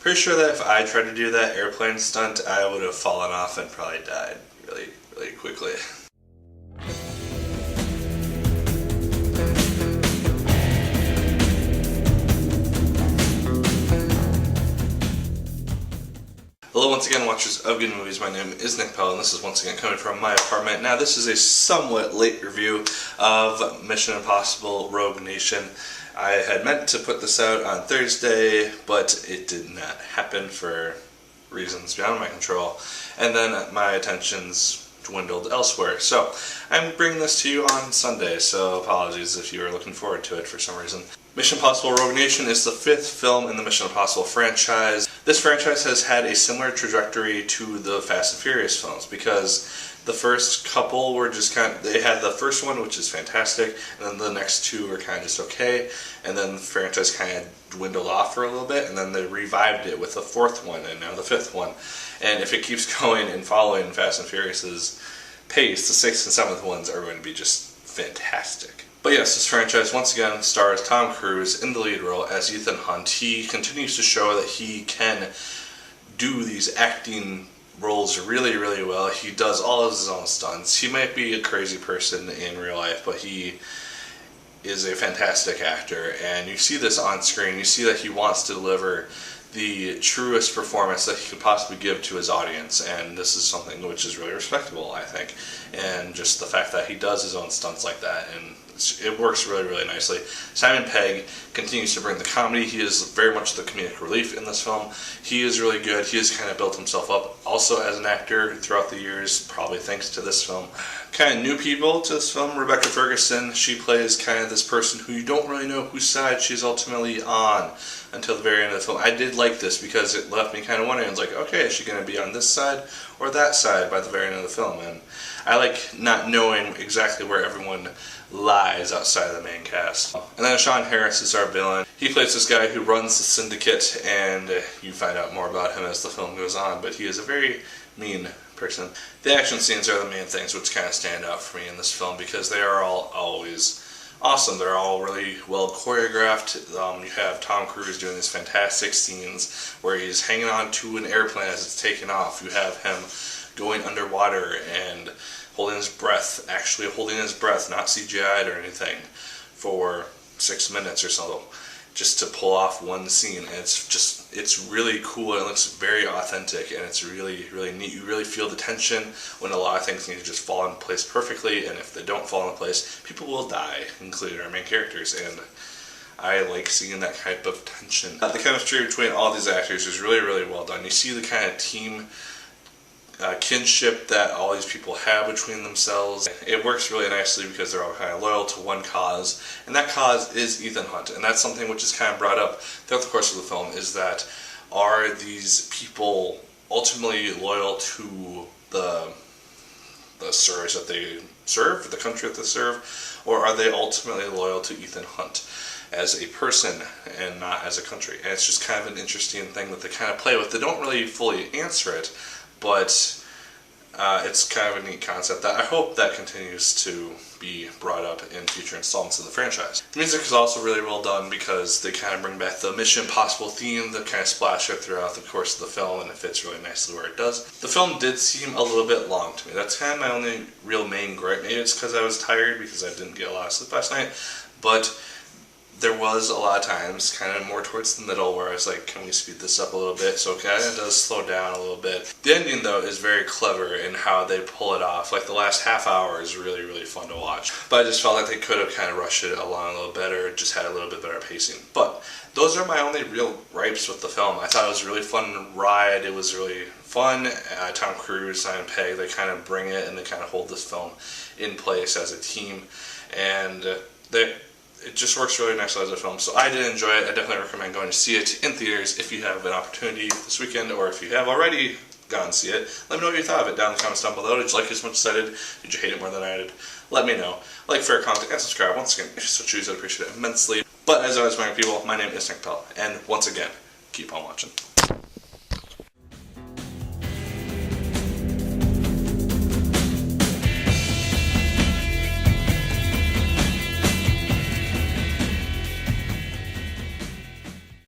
Pretty sure that if I tried to do that airplane stunt, I would have fallen off and probably died really, really quickly. Hello once again, watchers of good movies. My name is Nick Pell and this is once again coming from my apartment. Now this is a somewhat late review of Mission Impossible Rogue Nation. I had meant to put this out on Thursday, but it did not happen for reasons beyond my control. And then my attentions dwindled elsewhere. So I'm bringing this to you on Sunday, so apologies if you were looking forward to it for some reason. Mission Impossible Rogue Nation is the 5th film in the Mission Impossible franchise. This franchise has had a similar trajectory to the Fast and Furious films because the first couple were just they had the first one, which is fantastic, and then the next two were kind of just okay, and then the franchise kind of dwindled off for a little bit, and then they revived it with the 4th one and now the 5th one. And if it keeps going and following Fast and Furious's pace, the 6th and 7th ones are going to be just fantastic. But yes, this franchise once again stars Tom Cruise in the lead role as Ethan Hunt. He continues to show that he can do these acting roles really, really well. He does all of his own stunts. He might be a crazy person in real life, but he is a fantastic actor. And you see this on screen. You see that he wants to deliver the truest performance that he could possibly give to his audience, and this is something which is really respectable, I think. And just the fact that he does his own stunts like that, and it works really, really nicely. Simon Pegg continues to bring the comedy. He is very much the comedic relief in this film. He is really good. He has kind of built himself up also as an actor throughout the years, probably thanks to this film. Kind of new people to this film. Rebecca Ferguson, she plays kind of this person who you don't really know whose side she's ultimately on until the very end of the film. I did like this because it left me kind of wondering, it's like, okay, is she going to be on this side or that side by the very end of the film? And I like not knowing exactly where everyone lies outside of the main cast. And then Sean Harris is our villain. He plays this guy who runs the syndicate, and you find out more about him as the film goes on, but he is a very mean person. The action scenes are the main things which kind of stand out for me in this film because they are all always awesome. They're all really well choreographed. You have Tom Cruise doing these fantastic scenes where he's hanging on to an airplane as it's taking off. You have him going underwater and holding his breath, actually holding his breath, not CGI'd or anything, for 6 minutes or so, just to pull off one scene. And it's really cool, and it looks very authentic, and it's really, really neat. You really feel the tension when a lot of things need to just fall in place perfectly, and if they don't fall in place, people will die, including our main characters, and I like seeing that type of tension. The chemistry between all these actors is really, really well done. You see the kind of team kinship that all these people have between themselves. It works really nicely because they're all kind of loyal to one cause, and that cause is Ethan Hunt. And that's something which is kind of brought up throughout the course of the film, is that are these people ultimately loyal to the service that they serve, the country that they serve, or are they ultimately loyal to Ethan Hunt as a person and not as a country? And it's just kind of an interesting thing that they kind of play with. They don't really fully answer it, but it's kind of a neat concept that I hope that continues to be brought up in future installments of the franchise. The music is also really well done because they kind of bring back the Mission Impossible theme that kind of splash it throughout the course of the film, and it fits really nicely where it does. The film did seem a little bit long to me. That's kind of my only real main gripe. Maybe it's because I was tired because I didn't get a lot of sleep last night, but there was a lot of times, kind of more towards the middle, where I was like, can we speed this up a little bit? So it kind of does slow down a little bit. The ending, though, is very clever in how they pull it off. Like, the last half hour is really, really fun to watch. But I just felt like they could have kind of rushed it along a little better, just had a little bit better pacing. But those are my only real gripes with the film. I thought it was a really fun ride. It was really fun. Tom Cruise, Simon Pegg, they kind of bring it, and they kind of hold this film in place as a team. And it just works really nicely as a film, so I did enjoy it. I definitely recommend going to see it in theaters if you have an opportunity this weekend, or if you have already gone and see it. Let me know what you thought of it down in the comments down below. Did you like it as much as I did? Did you hate it more than I did? Let me know. Like, fair comment, and subscribe. Once again, if you so choose, I'd appreciate it immensely. But as always, my people, my name is Nick Pell, and once again, keep on watching.